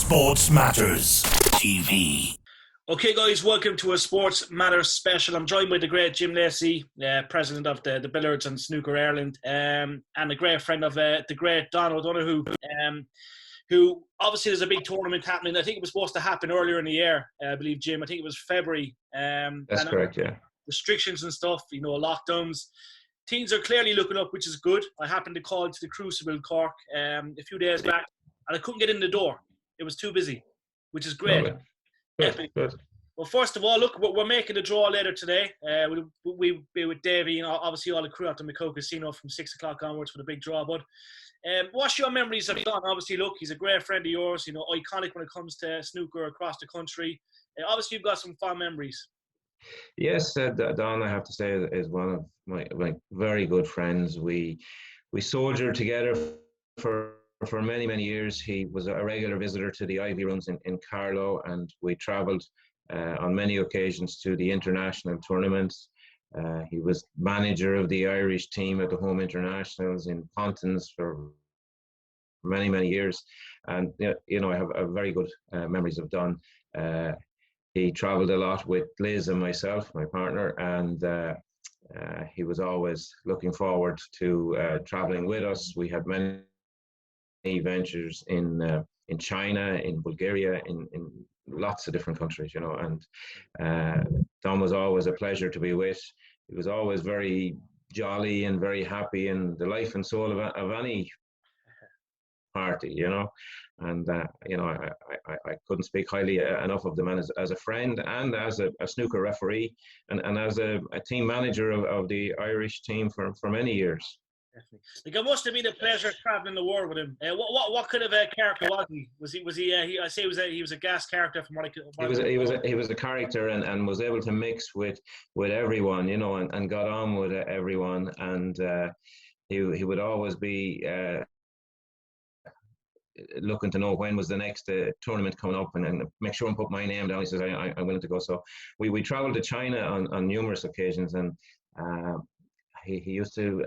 Sports Matters TV. Okay, guys, welcome to a Sports Matters special. I'm joined by the great Jim Lacey, president of the Billiards and Snooker Ireland, and a great friend of the great Don O'Donoghue, who obviously there's a big tournament happening. I think it was supposed to happen earlier in the year, I believe, Jim. I think it was February. That's correct, yeah. Restrictions and stuff, lockdowns. Teams are clearly looking up, which is good. I happened to call to the Crucible Cork a few days back, and I couldn't get in the door. It was too busy, which is great. Lovely. Good. Well, first of all, look, we're making the draw later today. We'll be with Davey, obviously all the crew at the McCoy Casino from 6 o'clock onwards for the big draw. But what's your memories of Don? Obviously, look, he's a great friend of yours, iconic when it comes to snooker across the country. Obviously, you've got some fond memories. Yes, Don, I have to say, is one of my very good friends. We soldiered together for many, many years. He was a regular visitor to the Ivy Rooms in Carlow, and we travelled on many occasions to the international tournaments. He was manager of the Irish team at the home internationals in Pontins for many, many years. And, I have very good memories of Don. He travelled a lot with Liz and myself, my partner, and he was always looking forward to travelling with us. We had many ventures in China, in Bulgaria, in lots of different countries, and Don was always a pleasure to be with. He was always very jolly and very happy, and the life and soul of any party, and I couldn't speak highly enough of the man as a friend and as a snooker referee and as a team manager of the Irish team for many years. Definitely. Like, it must have been a pleasure traveling the world with him. What kind of a character was he? He was a gas character from what I could. He was a character and was able to mix with everyone, and got on with everyone, and he would always be looking to know when was the next tournament coming up and make sure and put my name down. He says, I'm willing to go. So we travelled to China on numerous occasions, and he used to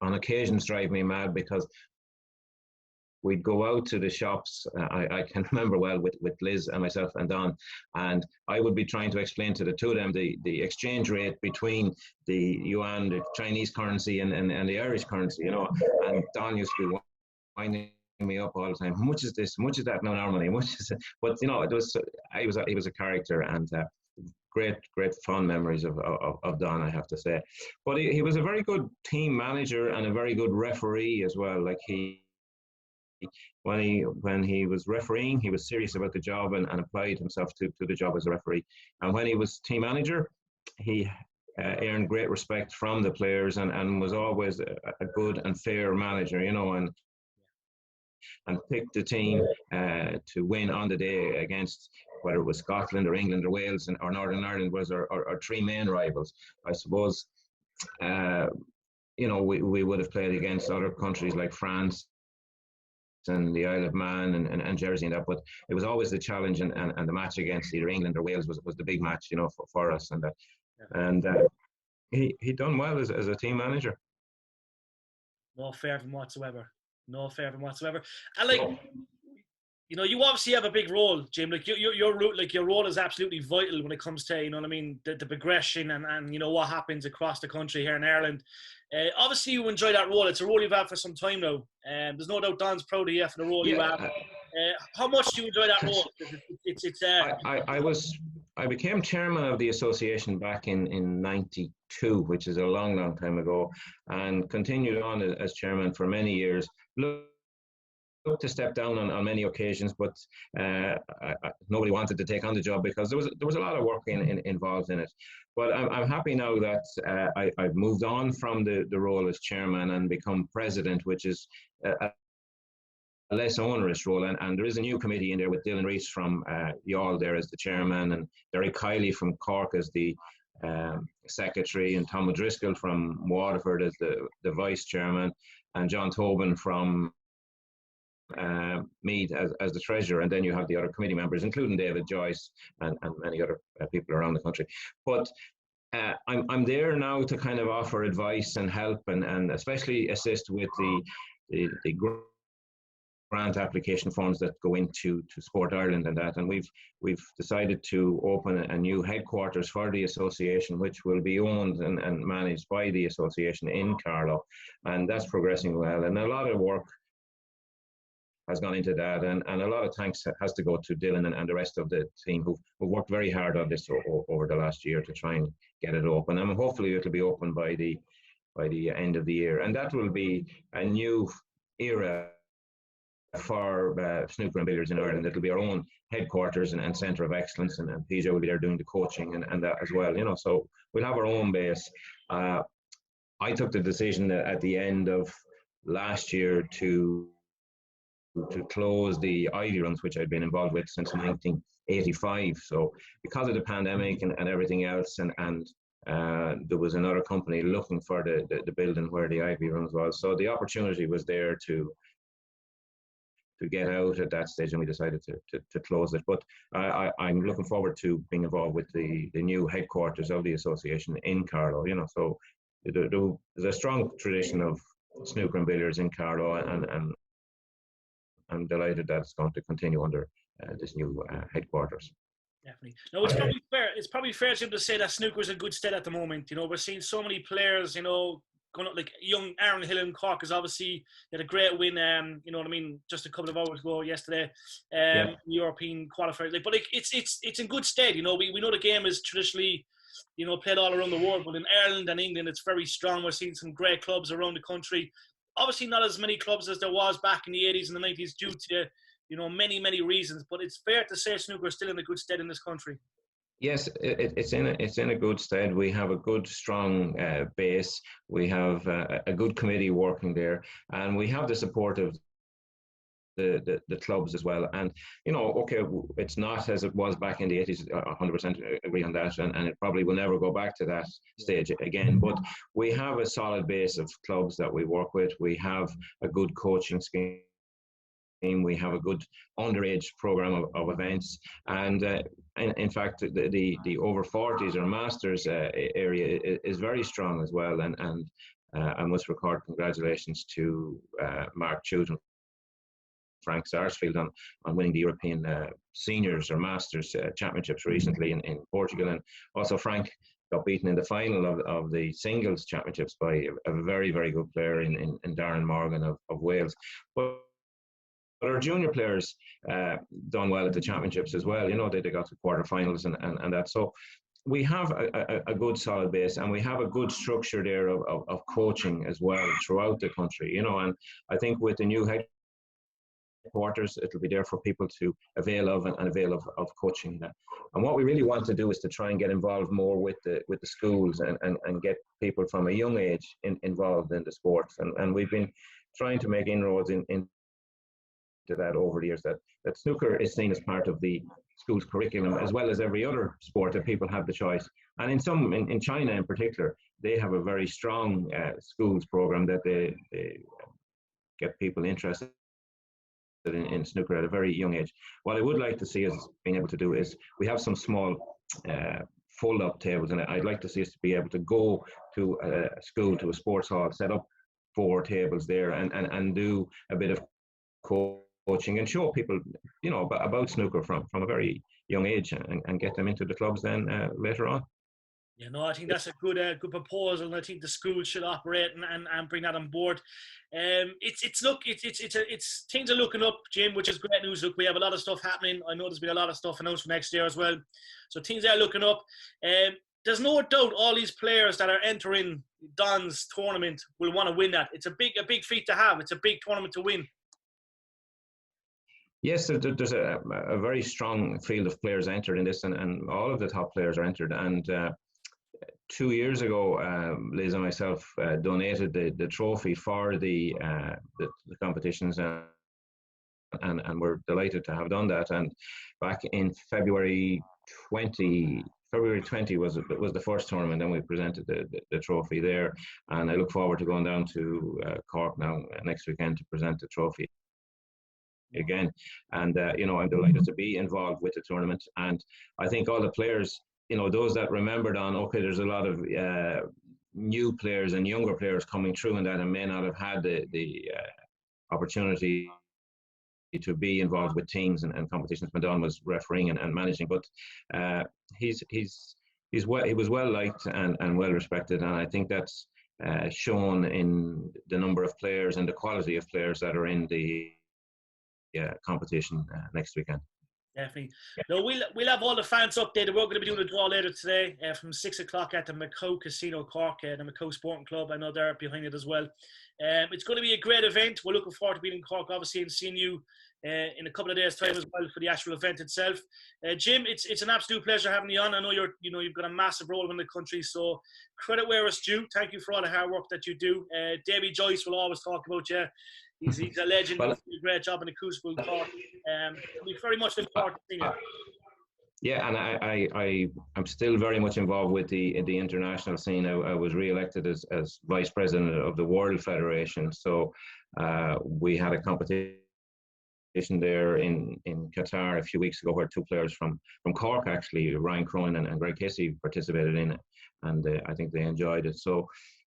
on occasions drive me mad because we'd go out to the shops. I can remember well with Liz and myself and Don, and I would be trying to explain to the two of them the exchange rate between the yuan, the Chinese currency, and the Irish currency, and Don used to be winding me up all the time. How much is this? How much is that? No, our money. How much is it? But he was a character, and great fond memories of Don, I have to say. But he was a very good team manager and a very good referee as well. Like when he was refereeing, he was serious about the job and applied himself to the job as a referee. And when he was team manager, he earned great respect from the players and was always a good and fair manager, and picked the team to win on the day against whether it was Scotland or England or Wales or Northern Ireland was our three main rivals. I suppose, we would have played against other countries like France and the Isle of Man and Jersey and that, but it was always the challenge and the match against either England or Wales was the big match, for us. And he done well as a team manager. No fair from whatsoever. And you obviously have a big role, Jim. Like your role is absolutely vital when it comes to the progression and what happens across the country here in Ireland. Obviously, you enjoy that role. It's a role you've had for some time now. There's no doubt Don's proud of you for the role you have. How much do you enjoy that role? I became chairman of the association back in '92, which is a long time ago, and continued on as chairman for many years. Looked to step down on many occasions, but nobody wanted to take on the job because there was a lot of work involved in it. But I'm happy now that I've moved on from the role as chairman and become president, which is a less onerous role. And there is a new committee in there with Dylan Rees from Youghal there as the chairman, and Derek Kiley from Cork as the secretary, and Tom O'Driscoll from Waterford as the vice chairman, and John Tobin from Meath as the treasurer, and then you have the other committee members, including David Joyce and many other people around the country. But I'm there now to kind of offer advice and help and especially assist with the grant application funds that go into Sport Ireland and that, and we've decided to open a new headquarters for the association, which will be owned and managed by the association in Carlow, and that's progressing well. And a lot of work has gone into that, and a lot of thanks has to go to Dylan and the rest of the team who worked very hard on this over the last year to try and get it open, and hopefully it'll be open by the end of the year, and that will be a new era for snooker and billiards in Ireland. It'll be our own headquarters and centre of excellence, and PJ will be there doing the coaching and that as well, so we'll have our own base. I took the decision at the end of last year to close the Ivy runs, which I'd been involved with since 1985. So because of the pandemic and everything else, and there was another company looking for the building where the Ivy runs was. So the opportunity was there to get out at that stage, and we decided to close it. But I'm looking forward to being involved with the new headquarters of the association in Carlow. So there's a strong tradition of snooker and billiards in Carlow, and I'm delighted that it's going to continue under this new headquarters. Definitely. No, it's probably fair. It's probably fair to say that snooker's in good stead at the moment. We're seeing so many players, going up, like young Aaron Hill in Cork is obviously had a great win. Just a couple of hours ago yesterday, European qualifier. But it's in good stead. We know the game is traditionally, played all around the world, but in Ireland and England, it's very strong. We're seeing some great clubs around the country. Obviously, not as many clubs as there was back in the 80s and the 90s due to, many reasons. But it's fair to say snooker is still in a good stead in this country. Yes, it's in a good stead. We have a good, strong base. We have a good committee working there, and we have the support of the clubs as well. And it's not as it was back in the 80s. 100% agree on that, and it probably will never go back to that stage again. But we have a solid base of clubs that we work with. We have a good coaching scheme. We have a good underage program of events, and in fact, the over 40s or masters area is very strong as well. And I must record congratulations to Mark Chute and Frank Sarsfield on winning the European seniors or masters championships recently in Portugal, and also Frank got beaten in the final of the singles championships by a very, very good player in Darren Morgan of Wales. But our junior players done well at the championships as well. They got to quarterfinals and that. So we have a good solid base, and we have a good structure there of coaching as well throughout the country. And I think with the new headquarters, it'll be there for people to avail of and avail of coaching. And what we really want to do is to try and get involved more with the schools and get people from a young age involved in the sports. And we've been trying to make inroads into that over the years, that snooker is seen as part of the school's curriculum as well as every other sport, that people have the choice. And in China in particular, they have a very strong schools program that they get people interested in snooker at a very young age. What I would like to see us being able to do is, we have some small fold-up tables, and I'd like to see us to be able to go to a school, to a sports hall, set up 4 tables there and do a bit of coaching and show people, about snooker from a very young age, and get them into the clubs then later on. Yeah, no, I think that's a good proposal, and I think the school should operate and bring that on board. It's things are looking up, Jim, which is great news. Look, we have a lot of stuff happening. I know there's been a lot of stuff announced for next year as well, so things are looking up. There's no doubt all these players that are entering Don's tournament will want to win that. It's a big feat to have. It's a big tournament to win. Yes, there's a very strong field of players entered in this, and all of the top players are entered. And 2 years ago, Liz and myself donated the trophy for the competitions, and we're delighted to have done that. And back in February 20 was the first tournament, and we presented the trophy there. And I look forward to going down to Cork now next weekend to present the trophy again. And I'm delighted to be involved with the tournament, and I think all the players, those that remembered there's a lot of new players and younger players coming through in that, and may not have had the opportunity to be involved with teams and competitions when Don was refereeing and managing. But he was well liked and well respected, and I think that's shown in the number of players and the quality of players that are in the competition next weekend. Definitely. No, we'll have all the fans updated. We're going to be doing a draw later today from 6 o'clock at the Maco Casino Cork, the Maco Sporting Club. I know they're behind it as well. It's going to be a great event. We're looking forward to being in Cork, obviously, and seeing you in a couple of days' time as well for the actual event itself. Jim, it's an absolute pleasure having you on. I know you've got a massive role in the country, so credit where it's due. Thank you for all the hard work that you do. Davy Joyce will always talk about you. He's a legend. Well, he did a great job in the Crucible Cork. We very much look forward to seeing you. Yeah, and I'm still very much involved with the international scene. I was re-elected as vice president of the World Federation. So we had a competition there in Qatar a few weeks ago where two players from Cork, actually, Ryan Cronin and Greg Casey, participated in it. And I think they enjoyed it. So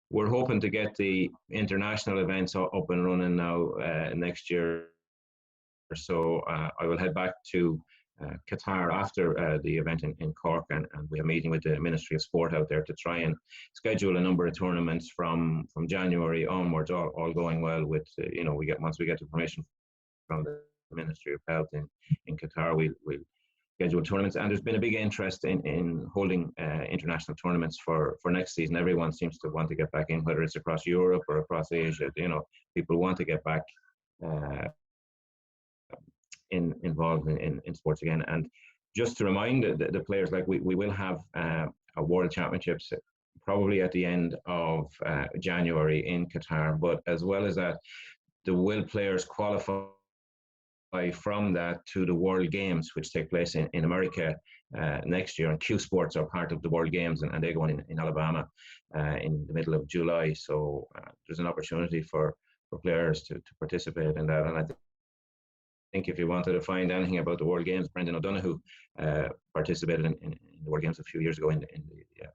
we're hoping to get the international events up and running now next year. So I will head back to Qatar after the event in Cork, and we have a meeting with the Ministry of Sport out there to try and schedule a number of tournaments from January onwards, all going well with, once we get the permission from the Ministry of Health in Qatar, we'll schedule tournaments. And there's been a big interest in holding international tournaments for next season. Everyone seems to want to get back in, whether it's across Europe or across Asia. People want to get back involved in sports again. And just to remind the players, like we will have a World Championships probably at the end of January in Qatar. But as well as that, the will players qualify from that to the World Games, which take place in America next year. And Q Sports are part of the World Games, and they go on in Alabama in the middle of July. So there's an opportunity for players to participate in that. And I think if you wanted to find anything about the World Games, Brendan O'Donoghue participated in the World Games a few years ago in the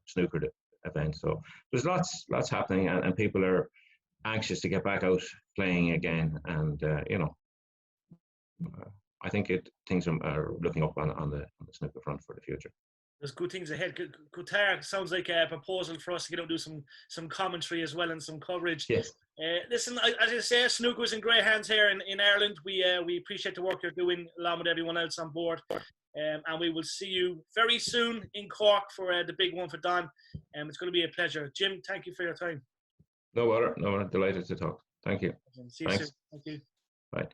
Snooker event. So there's lots happening, and people are anxious to get back out playing again. And I think things are looking up on the snooker front for the future. There's good things ahead. Qatar sounds like a proposal for us to get out and do some commentary as well and some coverage. Yes. Listen, as I say, snooker's in great hands here in Ireland. We appreciate the work you're doing along with everyone else on board. And we will see you very soon in Cork for the big one for Don. It's going to be a pleasure. Jim, thank you for your time. No bother. Delighted to talk. Thank you. See you soon. Thank you. Bye.